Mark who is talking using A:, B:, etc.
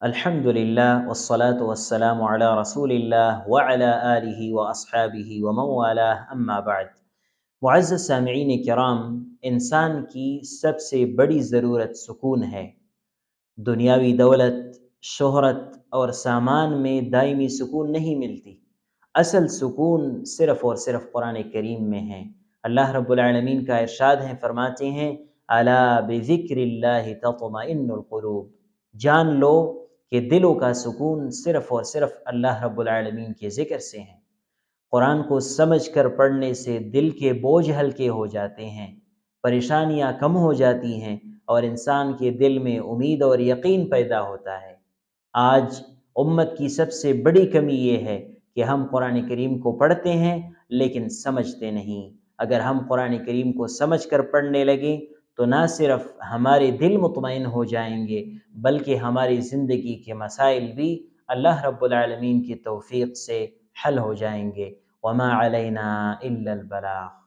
A: الحمدللہ والصلاة والسلام علی رسول اللہ وعلی آلہ واصحابہ ومن والاه اما بعد۔ معزز سامعین کرام، انسان کی سب سے بڑی ضرورت سکون ہے۔ دنیاوی دولت، شہرت اور سامان میں دائمی سکون نہیں ملتی۔ اصل سکون صرف اور صرف قرآن کریم میں ہے۔ اللہ رب العالمین کا ارشاد ہے، فرماتے ہیں الا بذکر اللہ تطمئن القلوب، جان لو کہ دلوں کا سکون صرف اور صرف اللہ رب العالمین کے ذکر سے ہے۔ قرآن کو سمجھ کر پڑھنے سے دل کے بوجھ ہلکے ہو جاتے ہیں، پریشانیاں کم ہو جاتی ہیں اور انسان کے دل میں امید اور یقین پیدا ہوتا ہے۔ آج امت کی سب سے بڑی کمی یہ ہے کہ ہم قرآن کریم کو پڑھتے ہیں لیکن سمجھتے نہیں۔ اگر ہم قرآن کریم کو سمجھ کر پڑھنے لگیں تو نہ صرف ہمارے دل مطمئن ہو جائیں گے بلکہ ہماری زندگی کے مسائل بھی اللہ رب العالمین کی توفیق سے حل ہو جائیں گے۔ وما علینا الا البلاغ۔